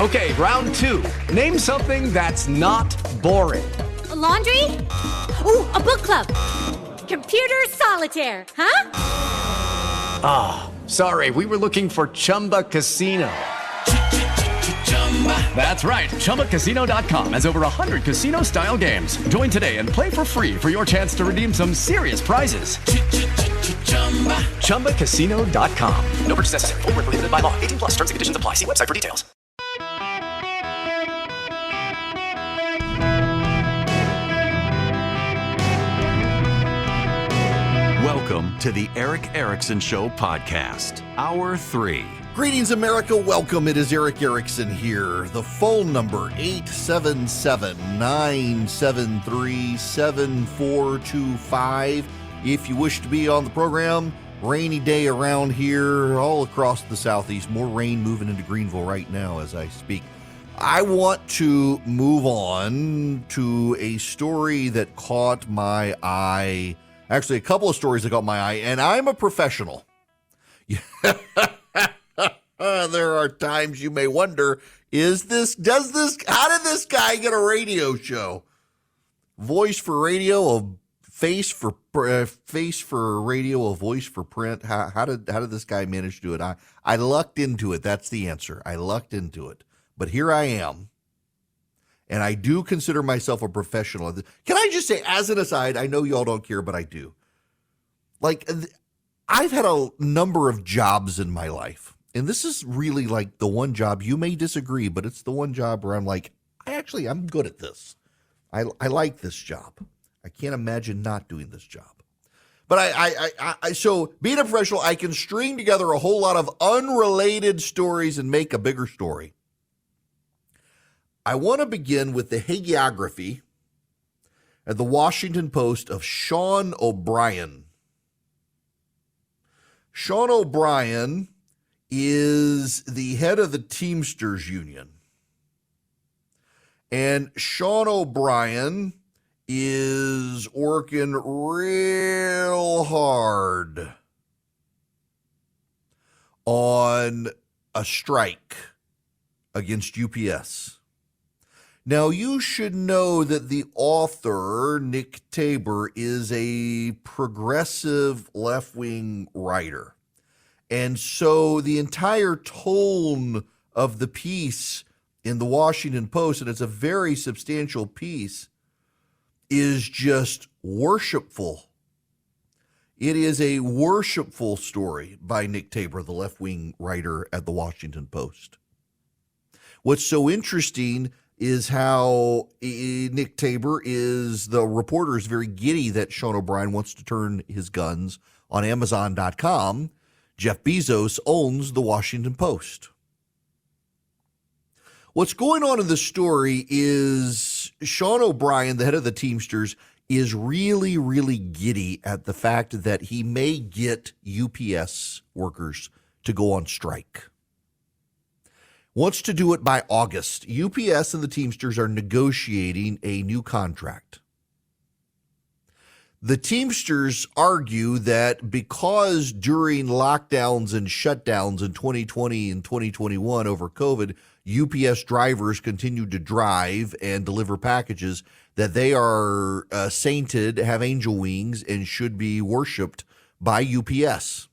Okay, round two. Name something that's not boring. A laundry? Ooh, a book club. Computer solitaire, huh? Ah, sorry, we were looking for Chumba Casino. That's right, ChumbaCasino.com has over 100 casino-style games. Join today and play for free for your chance to redeem some serious prizes. ChumbaCasino.com. No purchase necessary. Void where prohibited by law. 18 plus. Terms and conditions apply. See website for details. Welcome to the Eric Erickson Show podcast, Hour 3. Greetings, America. Welcome. It is Eric Erickson here. The phone number, 877-973-7425. If you wish to be on the program, rainy day around here, all across the Southeast. More rain moving into Greenville right now as I speak. I want to move on to a story that caught my eye. Actually, a couple of stories that caught my eye, and I'm a professional. There are times you may wonder, how did this guy get a radio show? Voice for radio, a face for radio, a voice for print. How did this guy manage to do it? I lucked into it. That's the answer. I lucked into it. But here I am. And I do consider myself a professional. Can I just say, as an aside, I know y'all don't care, but I do. Like, I've had a number of jobs in my life. And this is really like the one job, you may disagree, but it's the one job where I'm like, I'm good at this. I like this job. I can't imagine not doing this job. But so being a professional, I can string together a whole lot of unrelated stories and make a bigger story. I want to begin with the hagiography at the Washington Post of Sean O'Brien. Sean O'Brien is the head of the Teamsters Union. And Sean O'Brien is working real hard on a strike against UPS. Now, you should know that the author, Nick Tabor, is a progressive left-wing writer. And so the entire tone of the piece in the Washington Post, and it's a very substantial piece, is just worshipful. It is a worshipful story by Nick Tabor, the left-wing writer at the Washington Post. What's so interesting is how Nick Tabor the reporter is very giddy that Sean O'Brien wants to turn his guns on Amazon.com. Jeff Bezos owns the Washington Post. What's going on in the story is Sean O'Brien, the head of the Teamsters, is really, really giddy at the fact that he may get UPS workers to go on strike. Wants to do it by August. UPS and the Teamsters are negotiating a new contract. The Teamsters argue that because during lockdowns and shutdowns in 2020 and 2021 over COVID, UPS drivers continued to drive and deliver packages, that they are sainted, have angel wings, and should be worshiped by UPS.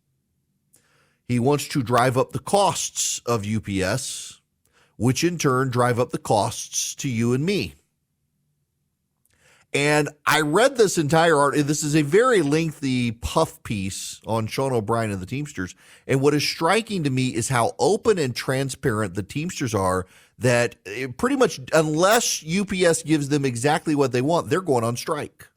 He wants to drive up the costs of UPS, which in turn drive up the costs to you and me. And I read this entire article. This is a very lengthy puff piece on Sean O'Brien and the Teamsters. And what is striking to me is how open and transparent the Teamsters are, that pretty much unless UPS gives them exactly what they want, they're going on strike.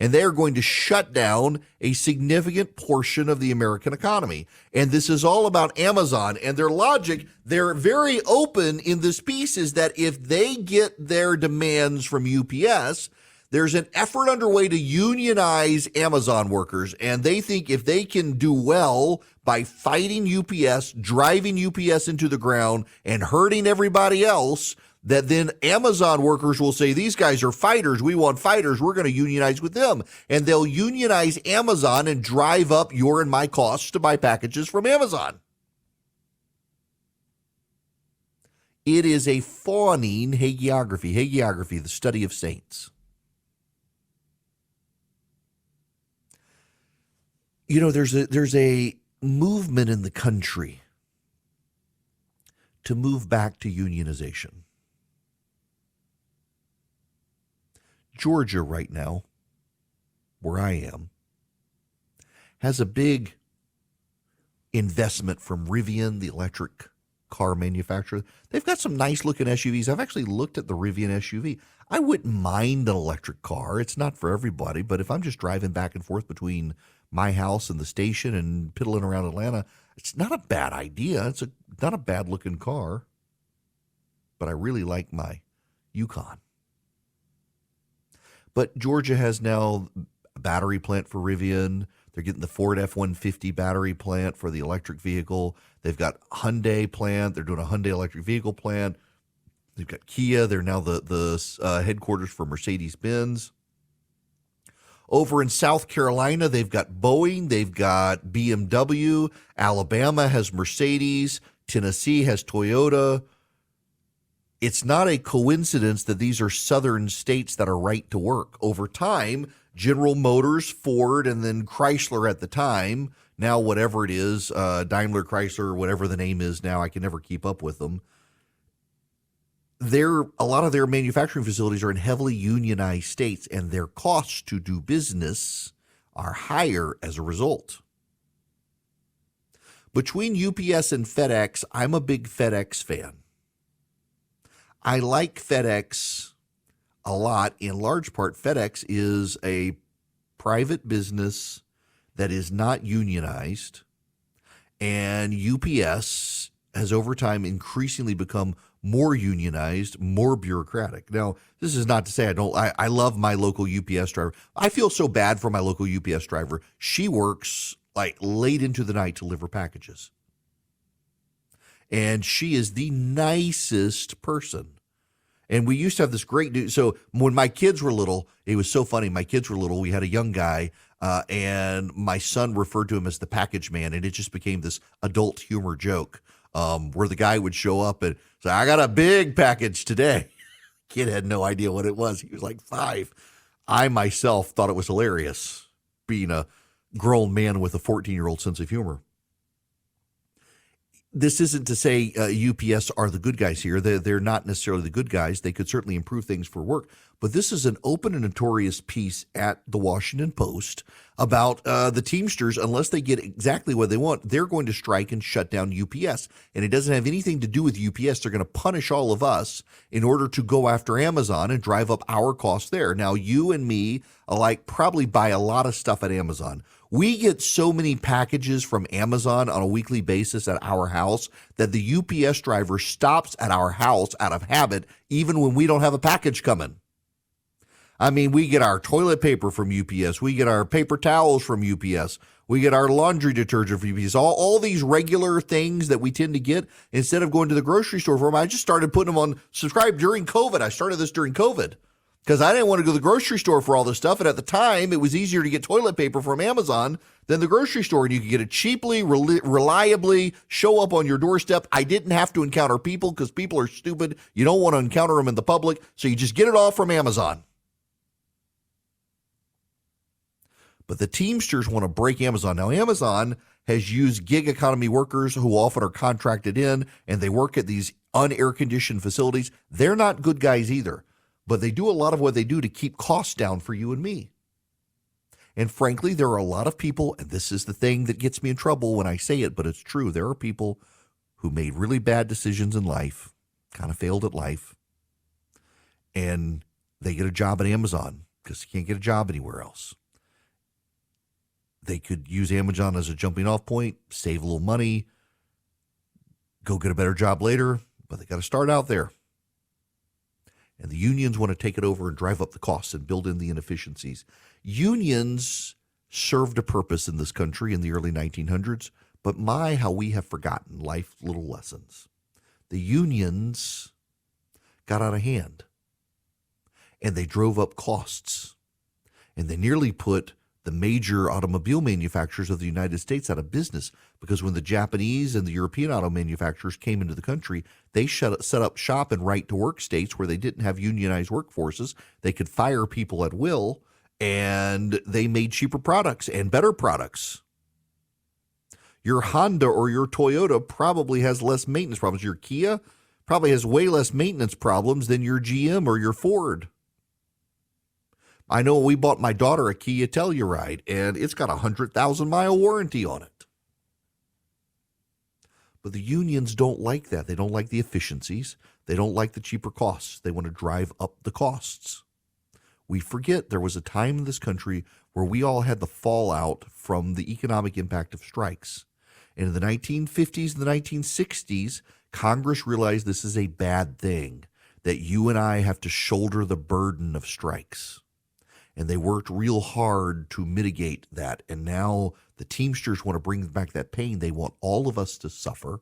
And they are going to shut down a significant portion of the American economy. And this is all about Amazon. And their logic, they're very open in this piece, is that if they get their demands from UPS, there's an effort underway to unionize Amazon workers. And they think if they can do well by fighting UPS, driving UPS into the ground, and hurting everybody else, that then Amazon workers will say, these guys are fighters. We want fighters. We're going to unionize with them. And they'll unionize Amazon and drive up your and my costs to buy packages from Amazon. It is a fawning hagiography. Hagiography, the study of saints. You know, there's a movement in the country to move back to unionization. Georgia right now, where I am, has a big investment from Rivian, the electric car manufacturer. They've got some nice looking SUVs. I've actually looked at the Rivian SUV. I wouldn't mind an electric car. It's not for everybody, but if I'm just driving back and forth between my house and the station and piddling around Atlanta, it's not a bad idea. It's not a bad looking car, but I really like my Yukon. But Georgia has now a battery plant for Rivian. They're getting the Ford F-150 battery plant for the electric vehicle. They've got Hyundai plant. They're doing a Hyundai electric vehicle plant. They've got Kia. They're now the headquarters for Mercedes-Benz. Over in South Carolina, they've got Boeing. They've got BMW. Alabama has Mercedes. Tennessee has Toyota. It's not a coincidence that these are southern states that are right to work. Over time, General Motors, Ford, and then Chrysler at the time, now whatever it is, Daimler, Chrysler, whatever the name is now, I can never keep up with them. A lot of their manufacturing facilities are in heavily unionized states, and their costs to do business are higher as a result. Between UPS and FedEx, I'm a big FedEx fan. I like FedEx a lot. In large part, FedEx is a private business that is not unionized, and UPS has over time increasingly become more unionized, more bureaucratic. Now, this is not to say I love my local UPS driver. I feel so bad for my local UPS driver. She works like late into the night to deliver packages. And she is the nicest person. And we used to have this great dude. So when my kids were little, it was so funny. My kids were little. We had a young guy, and my son referred to him as the package man. And it just became this adult humor joke where the guy would show up and say, I got a big package today. Kid had no idea what it was. He was like 5. I myself thought it was hilarious, being a grown man with a 14-year-old sense of humor. This isn't to say UPS are the good guys here. They're not necessarily the good guys. They could certainly improve things for work. But this is an open and notorious piece at the Washington Post about the Teamsters. Unless they get exactly what they want, they're going to strike and shut down UPS. And it doesn't have anything to do with UPS. They're going to punish all of us in order to go after Amazon and drive up our costs there. Now, you and me alike probably buy a lot of stuff at Amazon. We get so many packages from Amazon on a weekly basis at our house that the UPS driver stops at our house out of habit, even when we don't have a package coming. I mean, we get our toilet paper from UPS. We get our paper towels from UPS. We get our laundry detergent from UPS. All these regular things that we tend to get instead of going to the grocery store for them. I just started putting them on subscribe during COVID. I started this during COVID. Because I didn't want to go to the grocery store for all this stuff. And at the time, it was easier to get toilet paper from Amazon than the grocery store. And you could get it cheaply, reliably, show up on your doorstep. I didn't have to encounter people because people are stupid. You don't want to encounter them in the public. So you just get it all from Amazon. But the Teamsters want to break Amazon. Now, Amazon has used gig economy workers who often are contracted in, and they work at these unair-conditioned facilities. They're not good guys either. But they do a lot of what they do to keep costs down for you and me. And frankly, there are a lot of people, and this is the thing that gets me in trouble when I say it, but it's true. There are people who made really bad decisions in life, kind of failed at life, and they get a job at Amazon because they can't get a job anywhere else. They could use Amazon as a jumping off point, save a little money, go get a better job later, but they got to start out there. And the unions want to take it over and drive up the costs and build in the inefficiencies. Unions served a purpose in this country in the early 1900s, but my, how we have forgotten life little lessons. The unions got out of hand, and they drove up costs, and they nearly put the major automobile manufacturers of the United States out of business because when the Japanese and the European auto manufacturers came into the country, they set up shop in right-to-work states where they didn't have unionized workforces. They could fire people at will, and they made cheaper products and better products. Your Honda or your Toyota probably has less maintenance problems. Your Kia probably has way less maintenance problems than your GM or your Ford. I know we bought my daughter a Kia Telluride, and it's got a 100,000-mile warranty on it. But the unions don't like that. They don't like the efficiencies. They don't like the cheaper costs. They want to drive up the costs. We forget there was a time in this country where we all had the fallout from the economic impact of strikes. And in the 1950s and the 1960s, Congress realized this is a bad thing, that you and I have to shoulder the burden of strikes. And they worked real hard to mitigate that. And now the Teamsters want to bring back that pain. They want all of us to suffer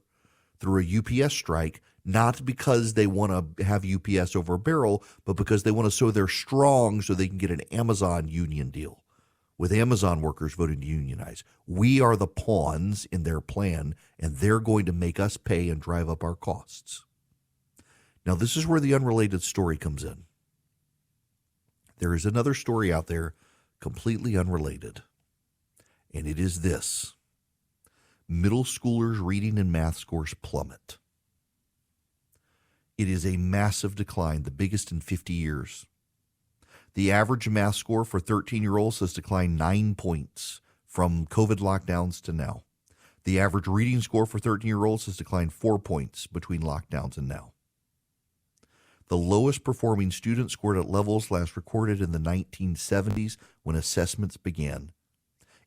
through a UPS strike, not because they want to have UPS over a barrel, but because they want to show they're strong so they can get an Amazon union deal with Amazon workers voting to unionize. We are the pawns in their plan, and they're going to make us pay and drive up our costs. Now, this is where the unrelated story comes in. There is another story out there completely unrelated, and it is this. Middle schoolers' reading and math scores plummet. It is a massive decline, the biggest in 50 years. The average math score for 13-year-olds has declined 9 points from COVID lockdowns to now. The average reading score for 13-year-olds has declined 4 points between lockdowns and now. The lowest performing student scored at levels last recorded in the 1970s when assessments began.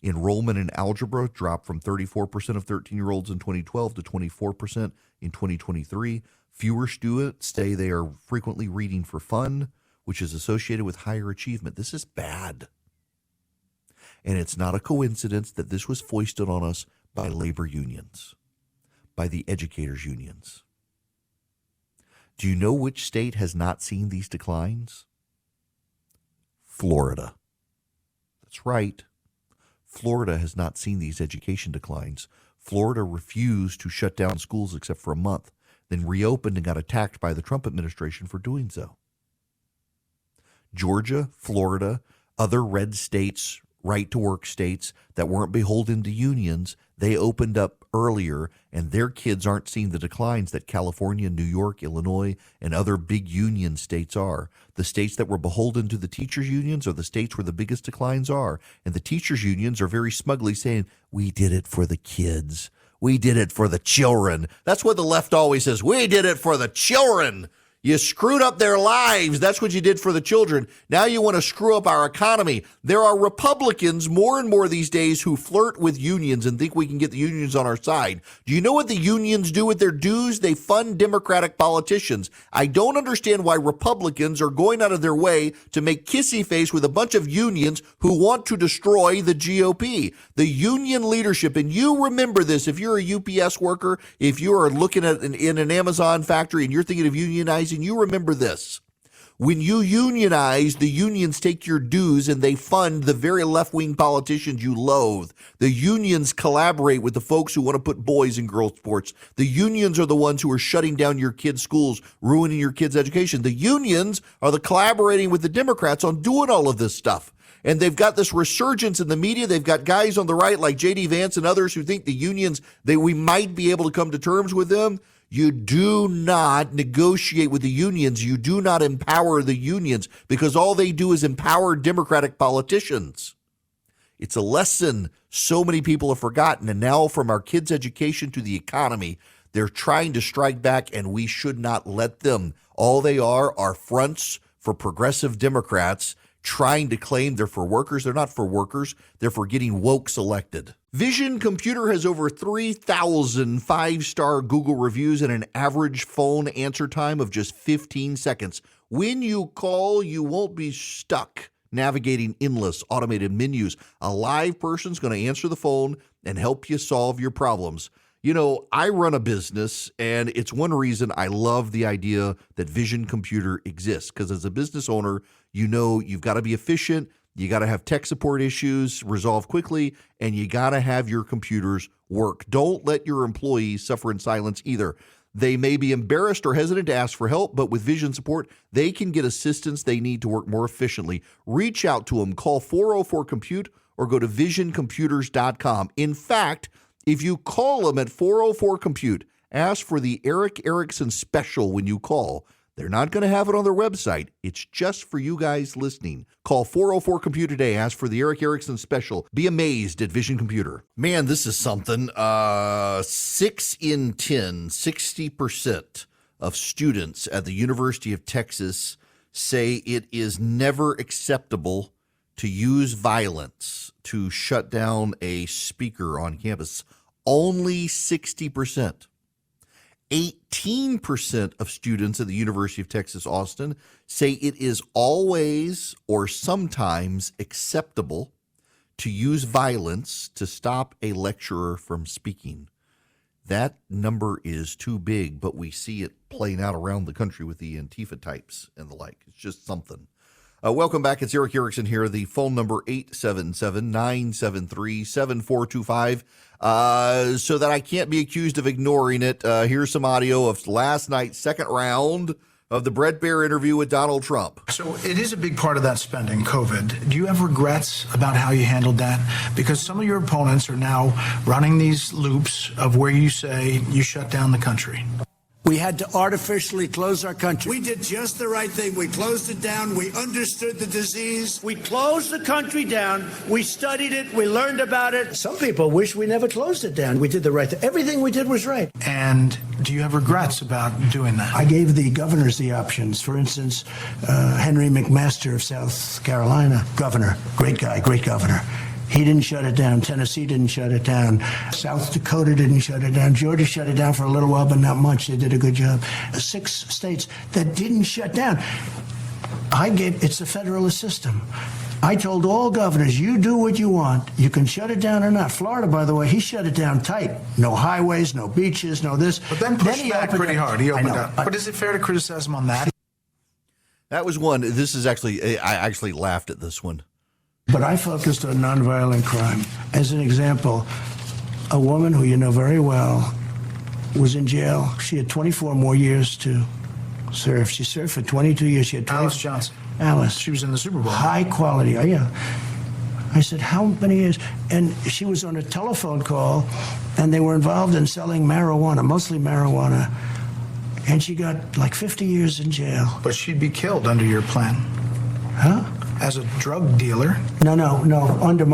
Enrollment in algebra dropped from 34% of 13-year-olds in 2012 to 24% in 2023. Fewer students say they are frequently reading for fun, which is associated with higher achievement. This is bad. And it's not a coincidence that this was foisted on us by labor unions, by the educators' unions. Do you know which state has not seen these declines? Florida. That's right. Florida has not seen these education declines. Florida refused to shut down schools except for a month, then reopened and got attacked by the Trump administration for doing so. Georgia, Florida, other red states, right-to-work states that weren't beholden to unions, they opened up earlier, and their kids aren't seeing the declines that California, New York, Illinois, and other big union states are. The states that were beholden to the teachers' unions are the states where the biggest declines are. And the teachers' unions are very smugly saying, we did it for the kids. We did it for the children. That's what the left always says. We did it for the children. You screwed up their lives. That's what you did for the children. Now you want to screw up our economy. There are Republicans more and more these days who flirt with unions and think we can get the unions on our side. Do you know what the unions do with their dues? They fund Democratic politicians. I don't understand why Republicans are going out of their way to make kissy face with a bunch of unions who want to destroy the GOP. The union leadership, and you remember this, if you're a UPS worker, if you are looking at in an Amazon factory and you're thinking of unionizing, and you remember this. When you unionize, the unions take your dues and they fund the very left-wing politicians you loathe. The unions collaborate with the folks who want to put boys in girls' sports. The unions are the ones who are shutting down your kids' schools, ruining your kids' education. The unions are the collaborating with the Democrats on doing all of this stuff. And they've got this resurgence in the media. They've got guys on the right like J.D. Vance and others who think the unions, we might be able to come to terms with them. You do not negotiate with the unions. You do not empower the unions because all they do is empower Democratic politicians. It's a lesson so many people have forgotten. And now from our kids' education to the economy, they're trying to strike back, and we should not let them. All they are fronts for progressive Democrats trying to claim they're for workers. They're not for workers. They're for getting wokes elected. Vision Computer has over 3,000 five-star Google reviews and an average phone answer time of just 15 seconds. When you call, you won't be stuck navigating endless automated menus. A live person's going to answer the phone and help you solve your problems. You know, I run a business, and it's one reason I love the idea that Vision Computer exists, because as a business owner, you know you've got to be efficient. You got to have tech support issues resolved quickly, and you got to have your computers work. Don't let your employees suffer in silence either. They may be embarrassed or hesitant to ask for help, but with Vision support, they can get assistance they need to work more efficiently. Reach out to them. Call 404-COMPUTE or go to visioncomputers.com. In fact, if you call them at 404-COMPUTE, ask for the Eric Erickson special when you call. They're not going to have it on their website. It's just for you guys listening. Call 404-COMPUTE today. Ask for the Eric Erickson special. Be amazed at Vision Computer. Man, this is something. 6 in 10, 60% of students at the University of Texas say it is never acceptable to use violence to shut down a speaker on campus. Only 60%. 18% of students at the University of Texas, Austin, say it is always or sometimes acceptable to use violence to stop a lecturer from speaking. That number is too big, but we see it playing out around the country with the Antifa types and the like. It's just something. Welcome back. It's Eric Erickson here. The phone number 877-973-7425. So that I can't be accused of ignoring it. Here's some audio of last night's second round of the Bret Baier interview with Donald Trump. So it is a big part of that spending, COVID. Do you have regrets about how you handled that? Because some of your opponents are now running these loops of where you say you shut down the country. We had to artificially close our country. We did just the right thing. We closed it down. We understood the disease. We closed the country down. We studied it. We learned about it. Some people wish we never closed it down. We did the right thing. Everything we did was right. And do you have regrets about doing that? I gave the governors the options. For instance, Henry McMaster of South Carolina, governor, great guy, great governor. He didn't shut it down. Tennessee didn't shut it down. South Dakota didn't shut it down. Georgia shut it down for a little while, but not much. They did a good job. 6 states that didn't shut down. It's a federalist system. I told all governors, you do what you want. You can shut it down or not. Florida, by the way, he shut it down tight. No highways, no beaches, no this. But then pushed back pretty hard. He opened up. But is it fair to criticize him on that? That was one. This is actually, I actually laughed at this one. But I focused on nonviolent crime. As an example, a woman who you know very well was in jail. She had 24 more years to serve. She served for 22 years. She had Alice Johnson. Alice. She was in the Super Bowl. High quality. Oh, yeah. I said, how many years? And she was on a telephone call, and they were involved in selling marijuana, mostly marijuana. And she got like 50 years in jail. But she'd be killed under your plan. Huh? As a drug dealer. No. Under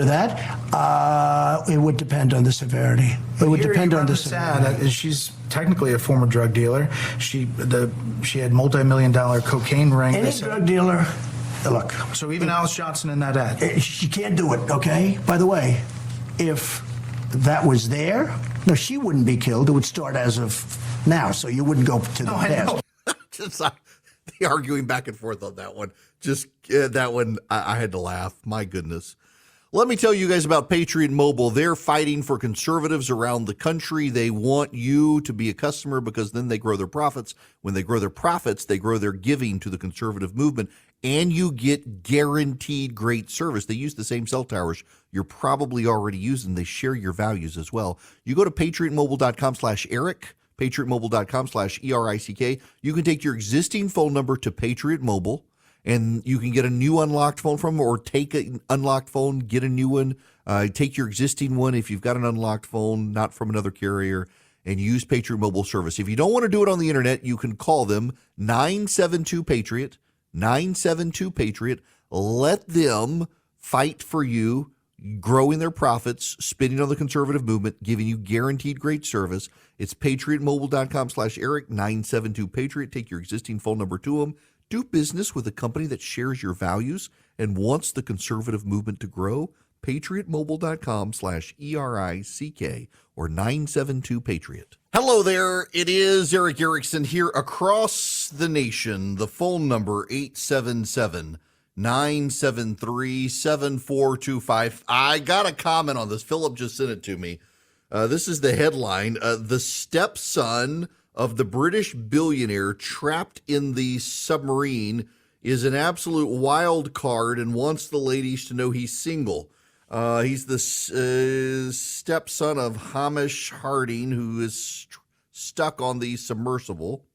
that, it would depend on the severity. It would depend on the severity. She's technically a former drug dealer. She had multi-million-dollar cocaine ring. Any drug dealer, look. So even Alice Johnson in that ad. She can't do it, okay? By the way, if that was there, no, she wouldn't be killed. It would start as of now, so you wouldn't go to the past. Just the arguing back and forth on that one. Just that one, I had to laugh. My goodness. Let me tell you guys about Patriot Mobile. They're fighting for conservatives around the country. They want you to be a customer because then they grow their profits. When they grow their profits, they grow their giving to the conservative movement, and you get guaranteed great service. They use the same cell towers you're probably already using. They share your values as well. You go to patriotmobile.com/Eric. patriotmobile.com/ERICK. You can take your existing phone number to Patriot Mobile, and you can get a new unlocked phone from them, or take an unlocked phone, get a new one. Take your existing one if you've got an unlocked phone, not from another carrier, and use Patriot Mobile service. If you don't want to do it on the internet, you can call them 972-PATRIOT, 972-PATRIOT. Let them fight for you, growing their profits, spending on the conservative movement, giving you guaranteed great service. It's patriotmobile.com/Eric, 972-PATRIOT. Take your existing phone number to them. Do business with a company that shares your values and wants the conservative movement to grow. patriotmobile.com/ERICK or 972-PATRIOT. Hello there. It is Eric Erickson here across the nation. The phone number 877-973-7425. I got a comment on this. Philip just sent it to me. This is the headline. The stepson of the British billionaire trapped in the submarine is an absolute wild card and wants the ladies to know he's single. He's the stepson of Hamish Harding, who is stuck on the submersible.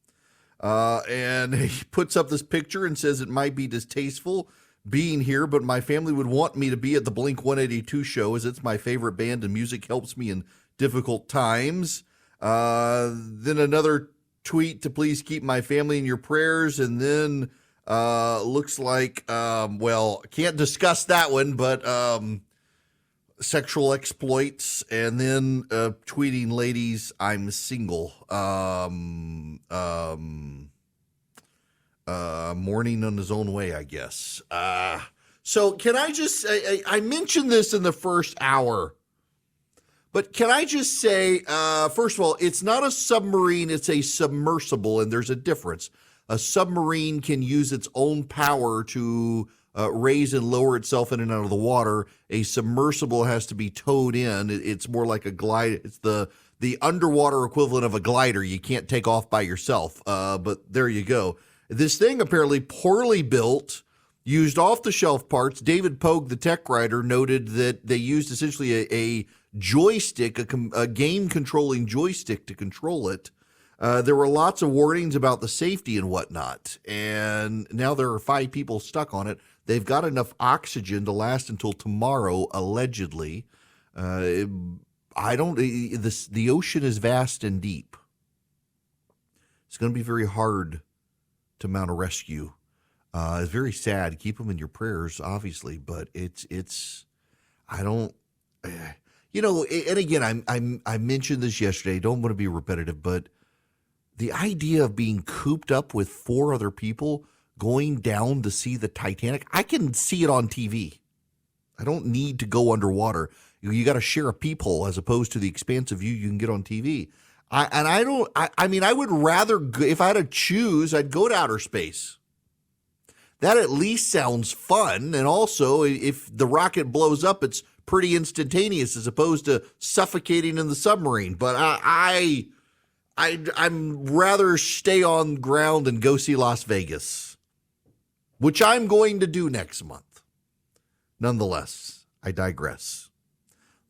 And he puts up this picture and says it might be distasteful being here, but my family would want me to be at the Blink-182 show as it's my favorite band and music helps me in difficult times. Then another tweet to please keep my family in your prayers. And then looks like, can't discuss that one, but sexual exploits. And then tweeting, ladies, I'm single. Mourning on his own way, I guess. So can I just say, I mentioned this in the first hour, but can I just say, first of all, it's not a submarine, it's a submersible, and there's a difference. A submarine can use its own power to raise and lower itself in and out of the water. A submersible has to be towed in. It's more like a glide. It's the underwater equivalent of a glider. You can't take off by yourself, but there you go. This thing apparently poorly built, used off-the-shelf parts. David Pogue, the tech writer, noted that they used essentially a joystick, a game-controlling joystick to control it. There were lots of warnings about the safety and whatnot, and now there are 5 people stuck on it. They've got enough oxygen to last until tomorrow, allegedly. The ocean is vast and deep. It's going to be very hard to mount a rescue. It's very sad. Keep them in your prayers, obviously, but and again, I mentioned this yesterday. I don't want to be repetitive, but the idea of being cooped up with 4 other people going down to see the Titanic, I can see it on TV. I don't need to go underwater. You got to share a peephole as opposed to the expansive view you can get on TV. I would rather, if I had to choose, I'd go to outer space. That at least sounds fun. And also, if the rocket blows up, it's pretty instantaneous as opposed to suffocating in the submarine. But I'm rather stay on ground and go see Las Vegas, which I'm going to do next month. Nonetheless, I digress.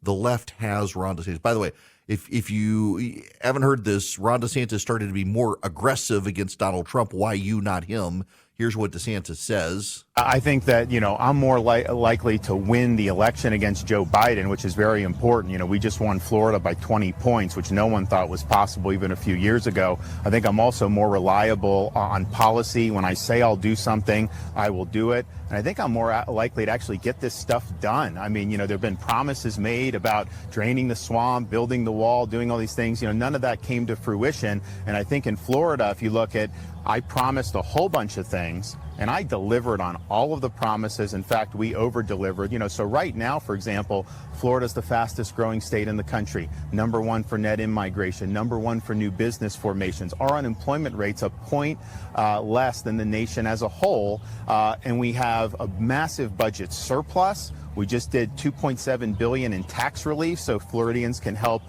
The left has Ron DeSantis. By the way, if you haven't heard this, Ron DeSantis started to be more aggressive against Donald Trump. Why you, not him? Here's what DeSantis says. I think that, I'm more likely to win the election against Joe Biden, which is very important. We just won Florida by 20 points, which no one thought was possible even a few years ago. I think I'm also more reliable on policy. When I say I'll do something, I will do it. And I think I'm more likely to actually get this stuff done. I mean, there have been promises made about draining the swamp, building the wall, doing all these things. None of that came to fruition. And I think in Florida, if you look at, I promised a whole bunch of things, and I delivered on all of the promises. In fact, we over-delivered. So right now, for example, Florida's the fastest growing state in the country, #1 for net in-migration, #1 for new business formations. Our unemployment rate's a point less than the nation as a whole, and we have a massive budget surplus. We just did $2.7 billion in tax relief so Floridians can help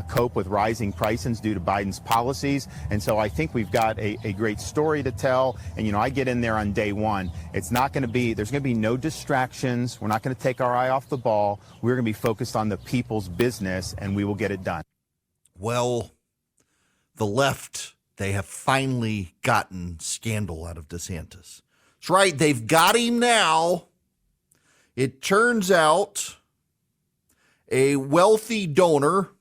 cope with rising prices due to Biden's policies. And so I think we've got a great story to tell. And, I get in there on day one. There's going to be no distractions. We're not going to take our eye off the ball. We're going to be focused on the people's business, and we will get it done. Well, the left, they have finally gotten scandal out of DeSantis. That's right. They've got him now. It turns out a wealthy donor,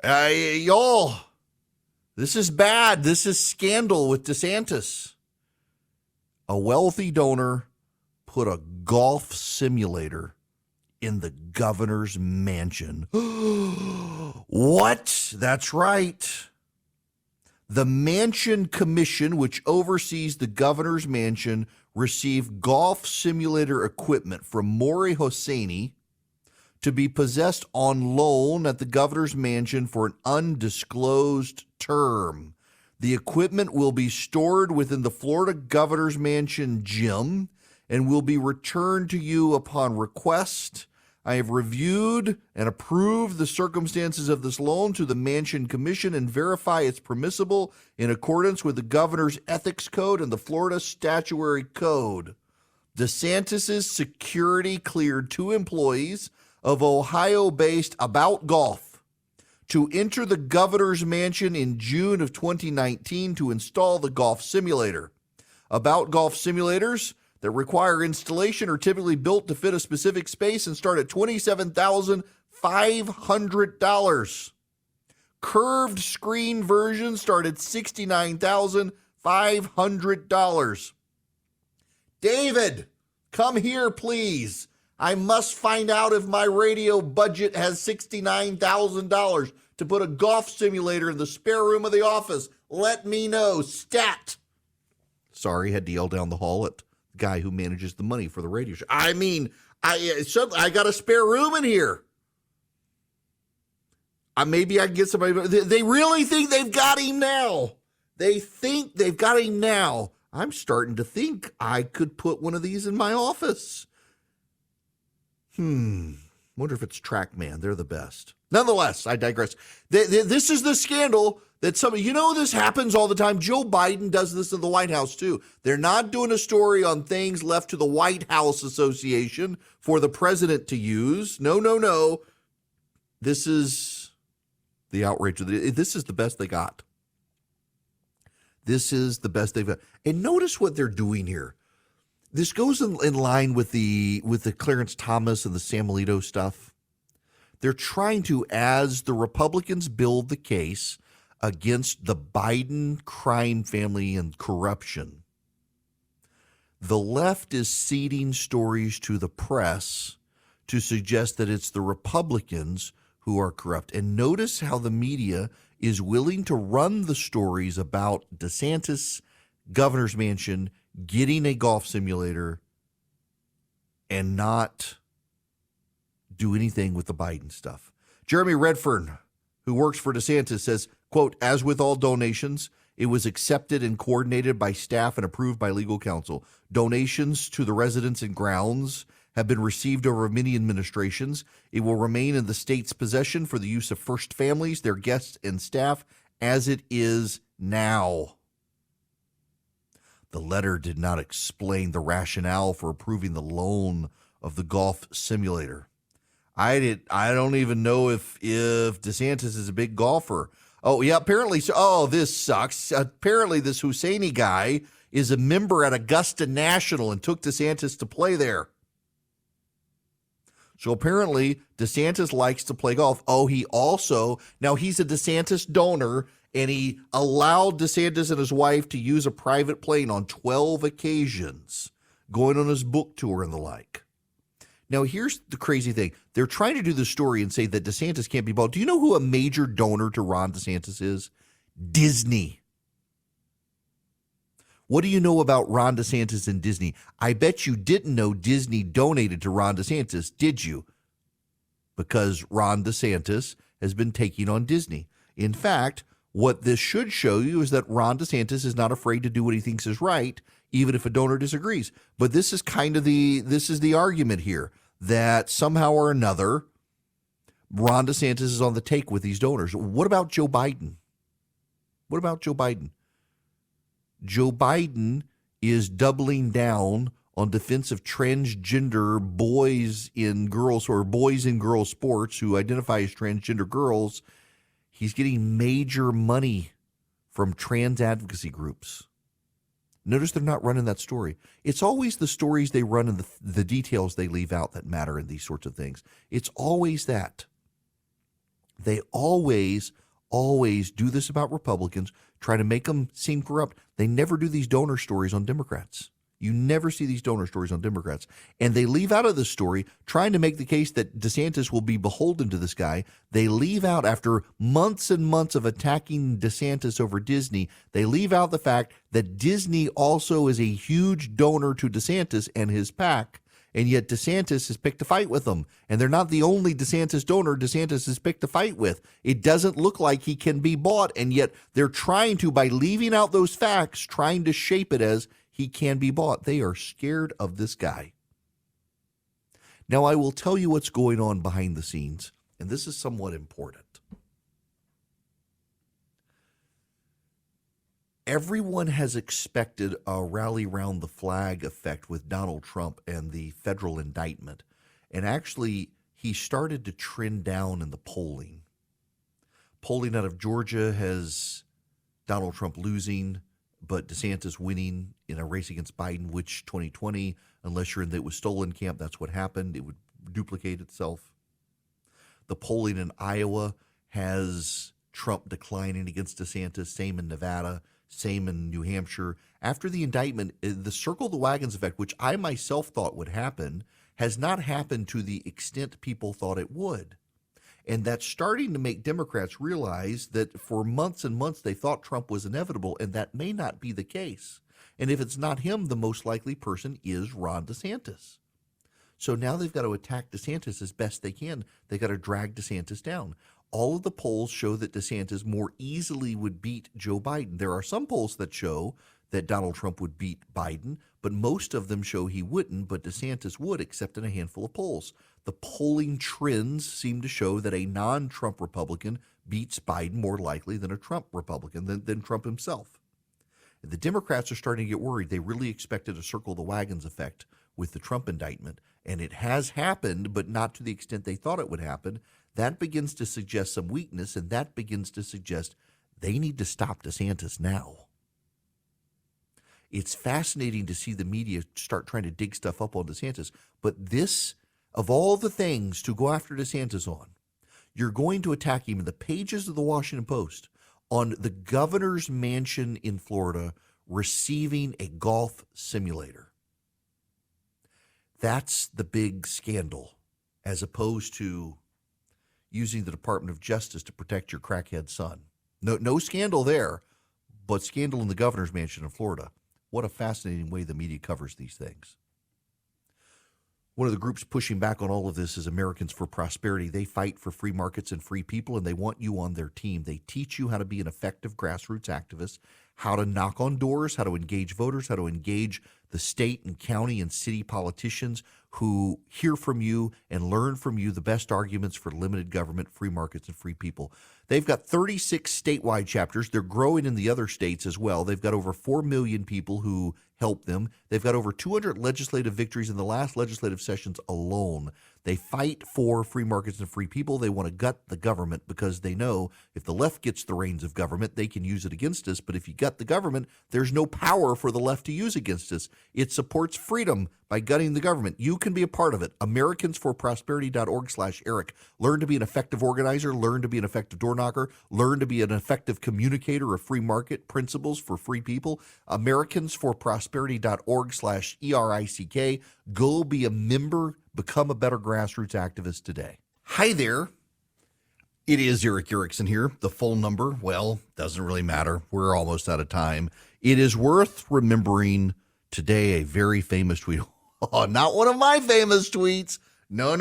y'all, this is bad. This is scandal with DeSantis. A wealthy donor put a golf simulator in the governor's mansion. What? That's right. The Mansion Commission, which oversees the governor's mansion, received golf simulator equipment from Maury Hosseini to be possessed on loan at the governor's mansion for an undisclosed term. The equipment will be stored within the Florida governor's mansion gym and will be returned to you upon request. I have reviewed and approved the circumstances of this loan to the Mansion Commission and verify it's permissible in accordance with the governor's ethics code and the Florida statutory code. DeSantis' security cleared 2 employees of Ohio-based About Golf to enter the governor's mansion in June of 2019 to install the golf simulator. About Golf simulators that require installation are typically built to fit a specific space and start at $27,500. Curved screen versions start at $69,500. David, come here, please. I must find out if my radio budget has $69,000 to put a golf simulator in the spare room of the office. Let me know. Stat. Sorry, had to yell down the hall at the guy who manages the money for the radio show. I mean, I got a spare room in here. Maybe I can get somebody. They really think they've got him now. They think they've got him now. I'm starting to think I could put one of these in my office. Wonder if it's TrackMan. They're the best. Nonetheless, I digress. This is the scandal that this happens all the time. Joe Biden does this in the White House too. They're not doing a story on things left to the White House Association for the president to use. No. This is the outrage. This is the best they got. This is the best they've got. And notice what they're doing here. This goes in line with the Clarence Thomas and the Sam Alito stuff. They're trying to, as the Republicans build the case against the Biden crime family and corruption, the left is seeding stories to the press to suggest that it's the Republicans who are corrupt. And notice how the media is willing to run the stories about DeSantis, governor's mansion, getting a golf simulator, and not do anything with the Biden stuff. Jeremy Redfern, who works for DeSantis, says, quote, as with all donations, it was accepted and coordinated by staff and approved by legal counsel. Donations to the residents and grounds have been received over many administrations. It will remain in the state's possession for the use of first families, their guests, and staff as it is now. The letter did not explain the rationale for approving the loan of the golf simulator. I don't even know if DeSantis is a big golfer. Oh, yeah, apparently so. Oh, this sucks. Apparently this Husseini guy is a member at Augusta National and took DeSantis to play there. So apparently DeSantis likes to play golf. Oh, he's a DeSantis donor, and he allowed DeSantis and his wife to use a private plane on 12 occasions, going on his book tour and the like. Now, here's the crazy thing. They're trying to do the story and say that DeSantis can't be bought. Do you know who a major donor to Ron DeSantis is? Disney. What do you know about Ron DeSantis and Disney? I bet you didn't know Disney donated to Ron DeSantis, did you? Because Ron DeSantis has been taking on Disney. In fact, what this should show you is that Ron DeSantis is not afraid to do what he thinks is right, even if a donor disagrees. But this is the argument here, that somehow or another, Ron DeSantis is on the take with these donors. What about Joe Biden? Joe Biden is doubling down on defense of transgender boys in girls sports who identify as transgender girls. He's getting major money from trans advocacy groups. Notice they're not running that story. It's always the stories they run and the details they leave out that matter in these sorts of things. It's always that. They always do this about Republicans, try to make them seem corrupt. They never do these donor stories on Democrats. You never see these donor stories on Democrats. And they leave out of the story, trying to make the case that DeSantis will be beholden to this guy. They leave out, after months and months of attacking DeSantis over Disney, they leave out the fact that Disney also is a huge donor to DeSantis and his PAC. And yet DeSantis has picked a fight with them. And they're not the only DeSantis donor DeSantis has picked a fight with. It doesn't look like he can be bought. And yet they're trying to, by leaving out those facts, trying to shape it as he can be bought. They are scared of this guy. Now, I will tell you what's going on behind the scenes, and this is somewhat important. Everyone has expected a rally round the flag effect with Donald Trump and the federal indictment. And actually, he started to trend down in the polling. Polling out of Georgia has Donald Trump losing, but DeSantis winning in a race against Biden, which 2020, unless you're in the it was stolen camp, that's what happened. It would duplicate itself. The polling in Iowa has Trump declining against DeSantis, same in Nevada, same in New Hampshire. After the indictment, the circle the wagons effect, which I myself thought would happen, has not happened to the extent people thought it would. And that's starting to make Democrats realize that for months and months they thought Trump was inevitable, and that may not be the case. And if it's not him, the most likely person is Ron DeSantis. So now they've got to attack DeSantis as best they can. They've got to drag DeSantis down. All of the polls show that DeSantis more easily would beat Joe Biden. There are some polls that show that Donald Trump would beat Biden, but most of them show he wouldn't, but DeSantis would, except in a handful of polls. The polling trends seem to show that a non-Trump Republican beats Biden more likely than a Trump Republican, than Trump himself. The Democrats are starting to get worried. They really expected a circle the wagons effect with the Trump indictment, and it has happened, but not to the extent they thought it would happen. That begins to suggest some weakness, and that begins to suggest they need to stop DeSantis now. It's fascinating to see the media start trying to dig stuff up on DeSantis, but this, of all the things to go after DeSantis on, you're going to attack him in the pages of the Washington Post on the governor's mansion in Florida receiving a golf simulator. That's the big scandal, as opposed to using the Department of Justice to protect your crackhead son. No scandal there, but scandal in the governor's mansion in Florida. What a fascinating way the media covers these things. One of the groups pushing back on all of this is Americans for Prosperity. They fight for free markets and free people, and they want you on their team. They teach you how to be an effective grassroots activist, how to knock on doors, how to engage voters, how to engage the state and county and city politicians who hear from you and learn from you the best arguments for limited government, free markets, and free people. They've got 36 statewide chapters. They're growing in the other states as well. They've got over 4 million people who help them. They've got over 200 legislative victories in the last legislative sessions alone. They fight for free markets and free people. They want to gut the government because they know if the left gets the reins of government, they can use it against us. But if you gut the government, there's no power for the left to use against us. It supports freedom by gutting the government. You can be a part of it. AmericansForProsperity.org/Eric. Learn to be an effective organizer. Learn to be an effective door knocker. Learn to be an effective communicator of free market principles for free people. AmericansForProsperity.org/ERICK. Go be a member. Become a better grassroots activist today. Hi there. It is Eric Erickson here. The full number, well, doesn't really matter. We're almost out of time. It is worth remembering today a very famous tweet. Oh, not one of my famous tweets. No.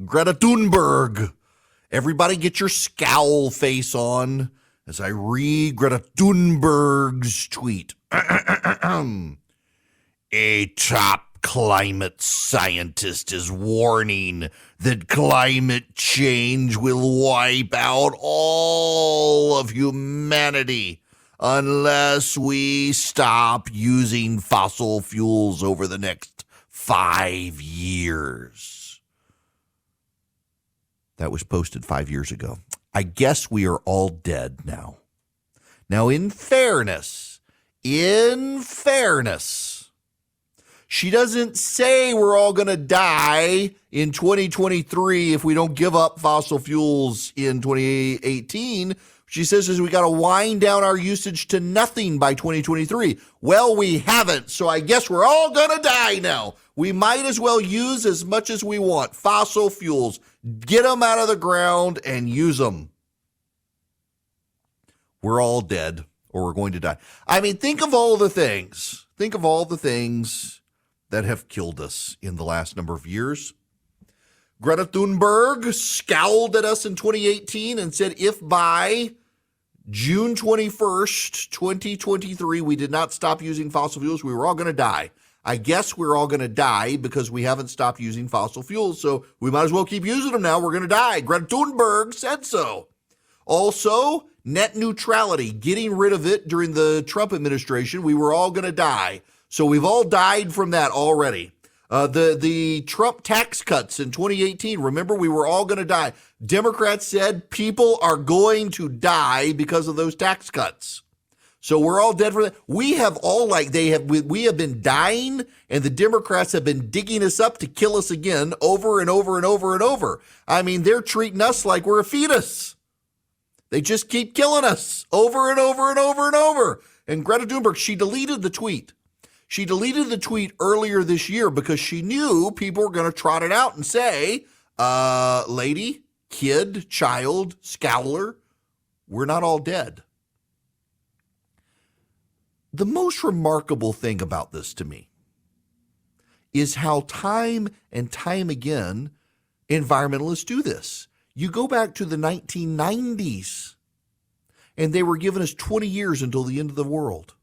Greta Thunberg. Everybody get your scowl face on as I read Greta Thunberg's tweet. A top climate scientist is warning that climate change will wipe out all of humanity unless we stop using fossil fuels over the next 5 years. That was posted 5 years ago. I guess we are all dead now. Now, in fairness, she doesn't say we're all going to die in 2023 if we don't give up fossil fuels in 2018. She says we got to wind down our usage to nothing by 2023. Well, we haven't, so I guess we're all going to die now. We might as well use as much as we want. Fossil fuels, get them out of the ground and use them. We're all dead or we're going to die. I mean, think of all the things. Think of all the things that have killed us in the last number of years. Greta Thunberg scowled at us in 2018 and said if by June 21st, 2023, we did not stop using fossil fuels, we were all going to die. I guess we're all going to die because we haven't stopped using fossil fuels, so we might as well keep using them now. We're going to die. Greta Thunberg said so. Also, net neutrality, getting rid of it during the Trump administration. We were all going to die. So we've all died from that already. The Trump tax cuts in 2018, remember, we were all going to die. Democrats said people are going to die because of those tax cuts. So we're all dead for that. We have all we have been dying, and the Democrats have been digging us up to kill us again over and over and over and over. I mean, they're treating us like we're a fetus. They just keep killing us over and over and over and over. And Greta Thunberg, she deleted the tweet. She deleted the tweet earlier this year because she knew people were going to trot it out and say, lady, kid, child, scowler, we're not all dead. The most remarkable thing about this to me is how time and time again environmentalists do this. You go back to the 1990s, and they were giving us 20 years until the end of the world.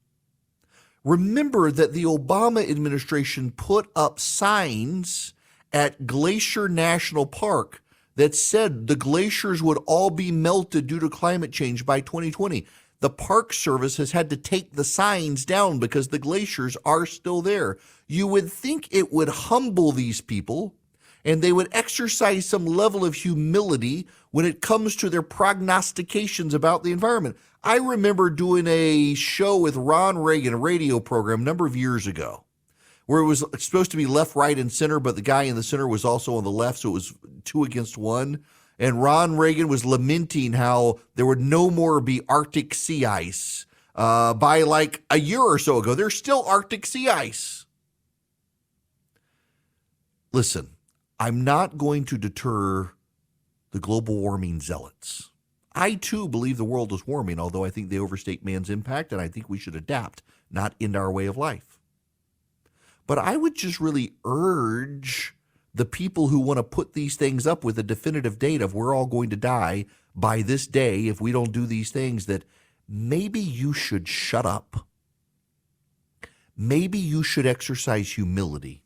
Remember that the Obama administration put up signs at Glacier National Park that said the glaciers would all be melted due to climate change by 2020. The Park Service has had to take the signs down because the glaciers are still there. You would think it would humble these people and they would exercise some level of humility when it comes to their prognostications about the environment. I remember doing a show with Ron Reagan, a radio program, a number of years ago, where it was supposed to be left, right, and center, but the guy in the center was also on the left, so it was 2 against 1. And Ron Reagan was lamenting how there would no more be Arctic sea ice by like a year or so ago. There's still Arctic sea ice. Listen, I'm not going to deter the global warming zealots. I, too, believe the world is warming, although I think they overstate man's impact, and I think we should adapt, not end our way of life. But I would just really urge the people who want to put these things up with a definitive date of we're all going to die by this day if we don't do these things, that maybe you should shut up. Maybe you should exercise humility.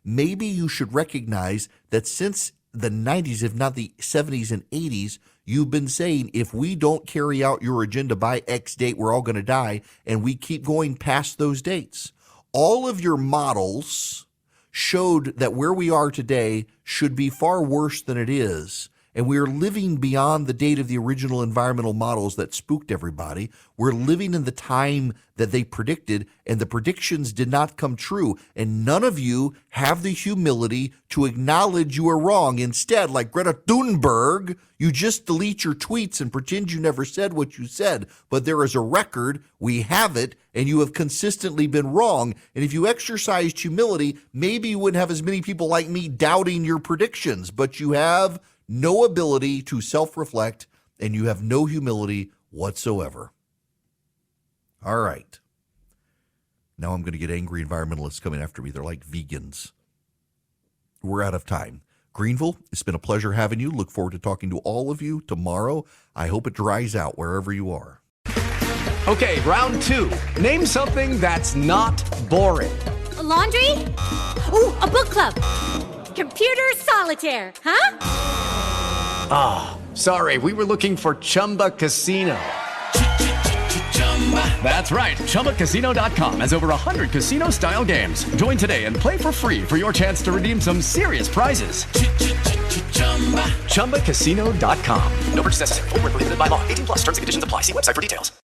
Maybe you should recognize that since the 90s, if not the 70s and 80s, you've been saying if we don't carry out your agenda by X date, we're all going to die, and we keep going past those dates. All of your models showed that where we are today should be far worse than it is. And we are living beyond the date of the original environmental models that spooked everybody. We're living in the time that they predicted, and the predictions did not come true. And none of you have the humility to acknowledge you are wrong. Instead, like Greta Thunberg, you just delete your tweets and pretend you never said what you said. But there is a record, we have it, and you have consistently been wrong. And if you exercised humility, maybe you wouldn't have as many people like me doubting your predictions. But you have no ability to self-reflect, and you have no humility whatsoever. All right. Now I'm going to get angry environmentalists coming after me. They're like vegans. We're out of time. Greenville, it's been a pleasure having you. Look forward to talking to all of you tomorrow. I hope it dries out wherever you are. Okay, round 2. Name something that's not boring. A laundry? Ooh, a book club. Computer solitaire, huh? Sorry, we were looking for Chumba Casino. That's right. ChumbaCasino.com has over 100 casino-style games. Join today and play for free for your chance to redeem some serious prizes. ChumbaCasino.com. No purchase necessary. Void where prohibited by law. 18+ terms and conditions apply. See website for details.